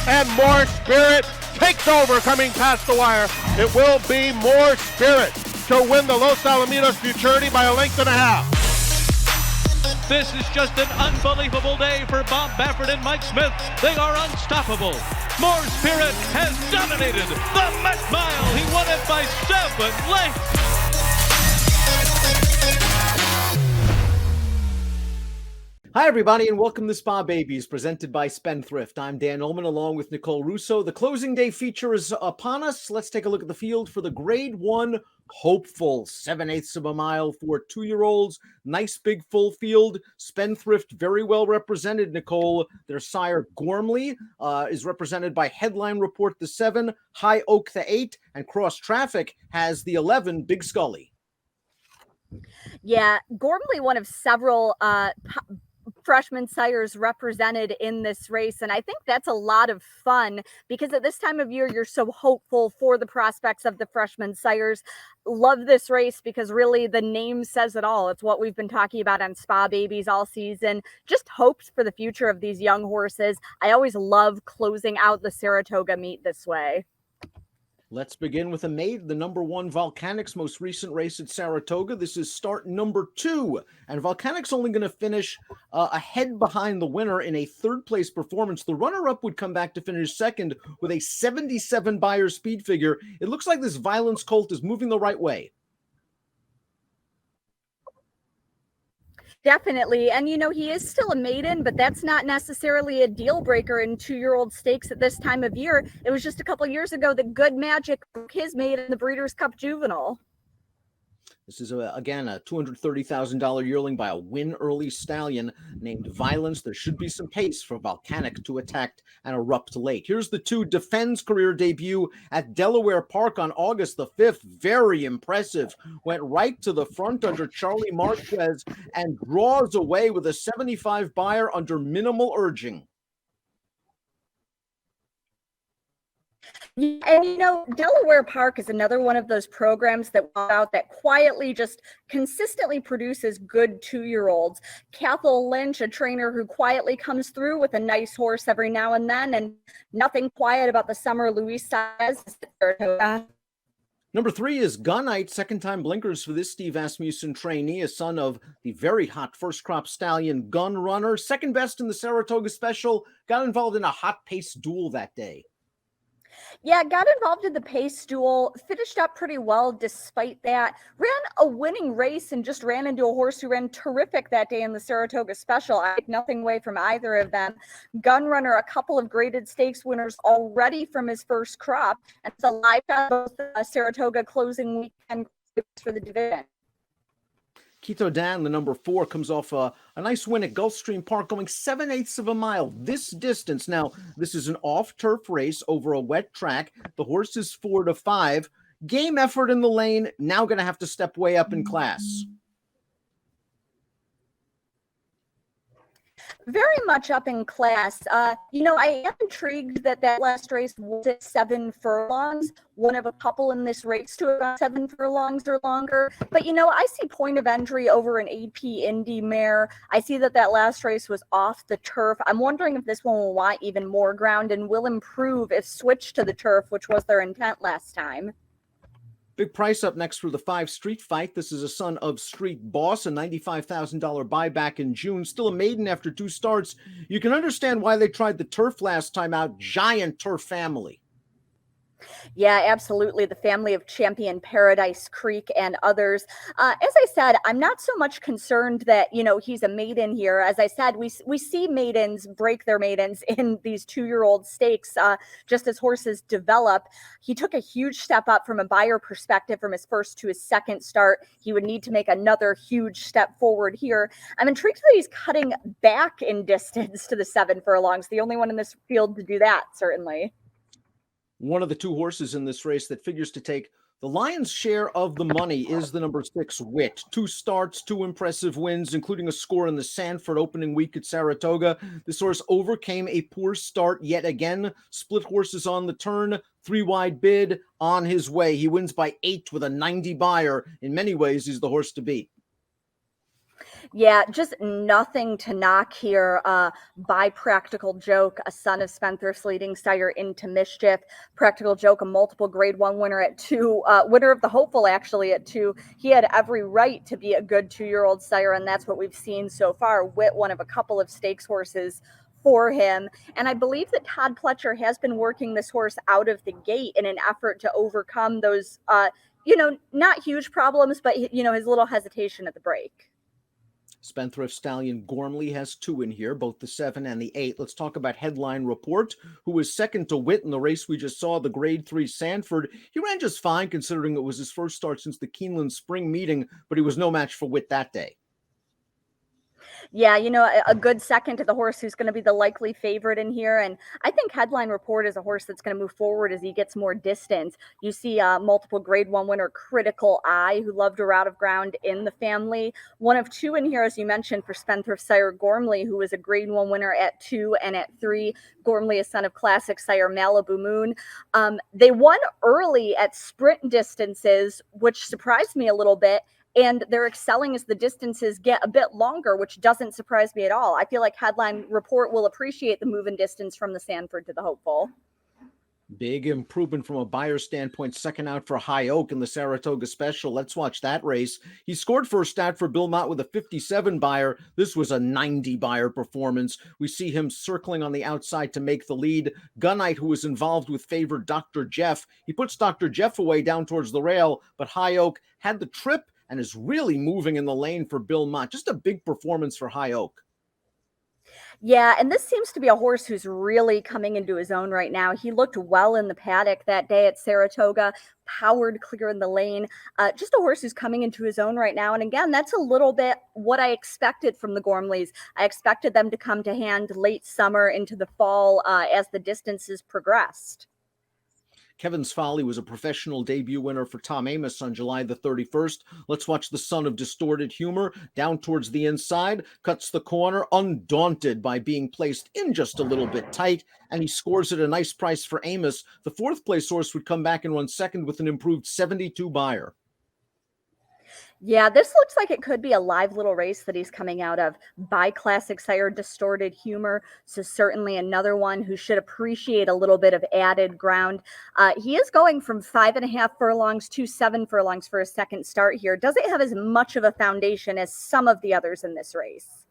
and More Spirit takes over coming past the wire. It will be More Spirit to win the Los Alamitos Futurity by a length and a half. This is just an unbelievable day for Bob Baffert and Mike Smith. They are unstoppable. More Spirit has dominated the Met Mile. He won it by 7 lengths. Hi, everybody, and welcome to Spa Babies, presented by Spendthrift. I'm Dan Illman, along with Nicole Russo. The closing day feature is upon us. Let's take a look at the field for the Grade 1 Hopeful 7/8 of a mile for 2-year-olds. Nice big full field. Spendthrift very well represented, Nicole. Their sire Gormley is represented by Headline Report the 7, High Oak the 8, and Cross Traffic has the 11, Big Scully. Yeah, Gormley, one of several freshman sires represented in this race, and I think that's a lot of fun because at this time of year you're so hopeful for the prospects of the freshman sires. Love this race because really the name says it all. It's what we've been talking about on Spa Babies all season. Just hopes for the future of these young horses. I always love closing out the Saratoga meet this way. Let's begin with a maid, the number 1 Volcanic's most recent race at Saratoga. This is start number 2, and Volcanic's only going to finish ahead behind the winner in a third-place performance. The runner-up would come back to finish second with a 77 Beyer speed figure. It looks like this Violence Colt is moving the right way. Definitely. And, you know, he is still a maiden, but that's not necessarily a deal breaker in 2-year-old stakes at this time of year. It was just a couple years ago that Good Magic broke his maiden in the Breeders' Cup Juvenile. This is, again, a $230,000 yearling by a win-early stallion named Violence. There should be some pace for Volcanic to attack and erupt late. Here's the 2 Defends career debut at Delaware Park on August the 5th. Very impressive. Went right to the front under Charlie Marquez and draws away with a 75 Beyer under minimal urging. Yeah, and you know, Delaware Park is another one of those programs that quietly just consistently produces good 2-year-olds. Cathal Lynch, a trainer who quietly comes through with a nice horse every now and then, and nothing quiet about the summer Luis Saez. Number 3 is Gunite, second-time blinkers for this Steve Asmussen trainee, a son of the very hot first-crop stallion Gun Runner. Second best in the Saratoga Special, got involved in a hot pace duel that day. Yeah, got involved in the pace duel, finished up pretty well despite that. Ran a winning race and just ran into a horse who ran terrific that day in the Saratoga Special. I take nothing away from either of them. Gun Runner, a couple of graded stakes winners already from his first crop. And it's a live shot both Saratoga closing weekend for the division. Quito Dan, the number 4, comes off a nice win at Gulfstream Park, going 7/8 of a mile this distance. Now, this is an off-turf race over a wet track. The horse is 4 to 5. Game effort in the lane, now going to have to step way up in class. Very much up in class. You know, I am intrigued that last race was at 7 furlongs, one of a couple in this race to about 7 furlongs or longer. But, you know, I see point of entry over an AP Indy mare. I see that last race was off the turf. I'm wondering if this one will want even more ground and will improve if switched to the turf, which was their intent last time. Big price up next for the 5 Street Fight. This is a son of Street Boss, a $95,000 buyback in June. Still a maiden after 2 starts. You can understand why they tried the turf last time out. Giant turf family. Yeah, absolutely. The family of Champion Paradise Creek and others. As I said, I'm not so much concerned that, you know, he's a maiden here. As I said, we see maidens break their maidens in these 2-year-old stakes just as horses develop. He took a huge step up from a Beyer perspective from his first to his second start. He would need to make another huge step forward here. I'm intrigued that he's cutting back in distance to the 7 furlongs. The only one in this field to do that, certainly. One of the 2 horses in this race that figures to take the lion's share of the money is the number 6 Wit. 2 starts, 2 impressive wins, including a score in the Sanford opening week at Saratoga. This horse overcame a poor start yet again. Split horses on the turn, 3 wide bid, on his way. He wins by 8 with a 90 Beyer. In many ways, he's the horse to beat. Yeah, just nothing to knock here. By Practical Joke, a son of Spendthrift's leading sire Into Mischief. Practical Joke, a multiple grade 1 winner at 2, winner of the Hopeful actually at 2. He had every right to be a good 2-year-old sire, and that's what we've seen so far. Wit, one of a couple of stakes horses for him. And I believe that Todd Pletcher has been working this horse out of the gate in an effort to overcome those, not huge problems, but, his little hesitation at the break. Spendthrift stallion Gormley has 2 in here, both the 7 and the 8. Let's talk about Headline Report, who was second to Wit in the race we just saw, the Grade 3 Sanford. He ran just fine considering it was his first start since the Keeneland spring meeting, but he was no match for Wit that day. Yeah, a good second to the horse who's going to be the likely favorite in here. And I think Headline Report is a horse that's going to move forward as he gets more distance. You see multiple grade 1 winner Critical Eye, who loved her out of ground in the family. One of 2 in here, as you mentioned, for Spendthrift sire Gormley, who was a grade 1 winner at 2 and at 3. Gormley, a son of classic sire Malibu Moon. They won early at sprint distances, which surprised me a little bit. And they're excelling as the distances get a bit longer, which doesn't surprise me at all. I feel like Headline Report will appreciate the move in distance from the Sanford to the Hopeful. Big improvement from a buyer standpoint. Second out for High Oak in the Saratoga Special. Let's watch that race. He scored first out for Bill Mott with a 57 buyer. This was a 90 buyer performance. We see him circling on the outside to make the lead. Gunite, who was involved with favored Dr. Jeff. He puts Dr. Jeff away down towards the rail, but High Oak had the trip and is really moving in the lane for Bill Mott. Just a big performance for High Oak. Yeah, and this seems to be a horse who's really coming into his own right now. He looked well in the paddock that day at Saratoga, powered clear in the lane. Just a horse who's coming into his own right now. And again, that's a little bit what I expected from the Gormleys. I expected them to come to hand late summer into the fall as the distances progressed. Kevin's Folly was a professional debut winner for Tom Amos on July the 31st. Let's watch the son of Distorted Humor down towards the inside, cuts the corner, undaunted by being placed in just a little bit tight, and he scores at a nice price for Amos. The 4th place horse would come back and run second with an improved 72 buyer. Yeah, this looks like it could be a live little race that he's coming out of. By Classic sire Distorted Humor, so certainly another one who should appreciate a little bit of added ground. He is going from 5.5 furlongs to 7 furlongs for a second start here. Doesn't have as much of a foundation as some of the others in this race.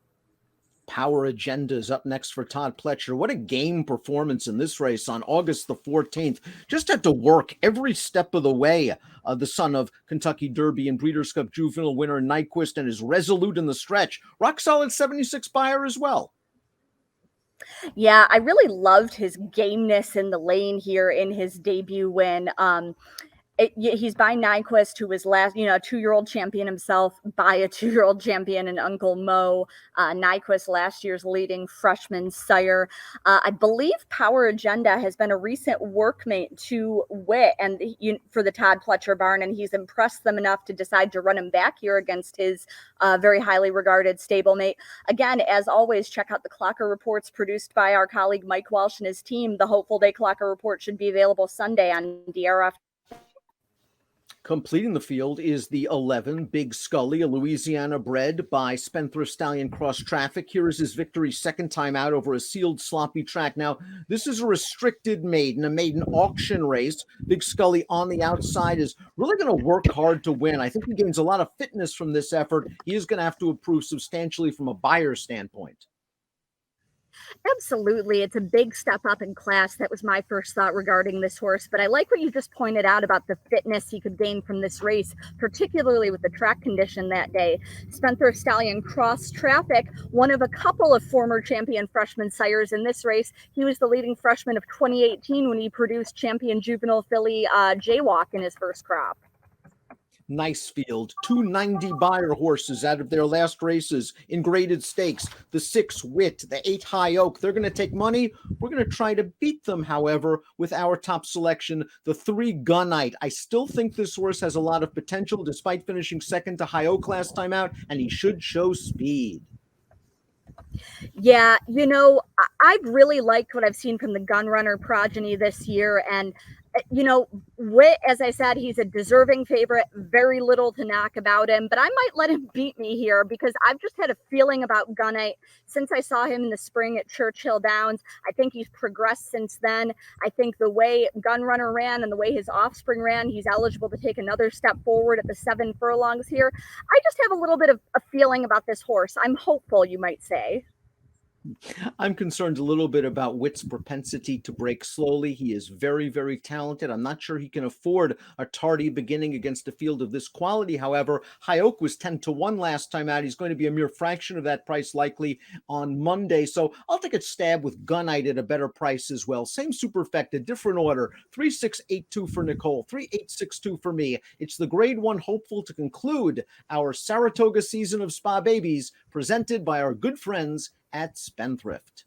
Power Agenda is up next for Todd Pletcher. What a game performance in this race on August the 14th. Just had to work every step of the way. The son of Kentucky Derby and Breeders' Cup juvenile winner Nyquist, and is resolute in the stretch. Rock solid 76 buyer as well. Yeah, I really loved his gameness in the lane here in his debut win. He's by Nyquist, who was last, a 2-year-old champion himself, by a 2-year-old champion and Uncle Mo. Nyquist, last year's leading freshman sire. I believe Power Agenda has been a recent workmate to Wit and for the Todd Pletcher barn, and he's impressed them enough to decide to run him back here against his very highly regarded stablemate. Again, as always, check out the Clocker Reports produced by our colleague Mike Walsh and his team. The Hopeful Day Clocker Report should be available Sunday on DRFTV. Completing the field is the 11, Big Scully, a Louisiana bred by Spendthrift Stallion Cross Traffic. Here is his victory, second time out over a sealed, sloppy track. Now, this is a restricted maiden, a maiden auction race. Big Scully on the outside is really going to work hard to win. I think he gains a lot of fitness from this effort. He is going to have to improve substantially from a buyer standpoint. Absolutely. It's a big step up in class. That was my first thought regarding this horse. But I like what you just pointed out about the fitness he could gain from this race, particularly with the track condition that day. Spendthrift Stallion Cross Traffic, one of a couple of former champion freshman sires in this race. He was the leading freshman of 2018 when he produced champion juvenile filly Jaywalk in his first crop. Nice field. 290 buyer horses out of their last races in graded stakes. The 6 Wit, the 8 High Oak. They're going to take money. We're going to try to beat them, however, with our top selection, the 3 Gunite. I still think this horse has a lot of potential despite finishing second to High Oak last time out, and he should show speed. Yeah, I've really liked what I've seen from the Gun Runner progeny this year, and you know, Wit, as I said, he's a deserving favorite, very little to knock about him, but I might let him beat me here because I've just had a feeling about Gunite since I saw him in the spring at Churchill Downs. I think he's progressed since then. I think the way Gunrunner ran and the way his offspring ran, he's eligible to take another step forward at the 7 furlongs here. I just have a little bit of a feeling about this horse. I'm hopeful, you might say. I'm concerned a little bit about Witt's propensity to break slowly. He is very, very talented. I'm not sure he can afford a tardy beginning against a field of this quality. However, High Oak was 10-1 last time out. He's going to be a mere fraction of that price likely on Monday. So I'll take a stab with Gunite at a better price as well. Same superfecta, different order. 3682 for Nicole, 3862 for me. It's the Grade 1 hopeful to conclude our Saratoga season of Spa Babies, presented by our good friends at Spendthrift.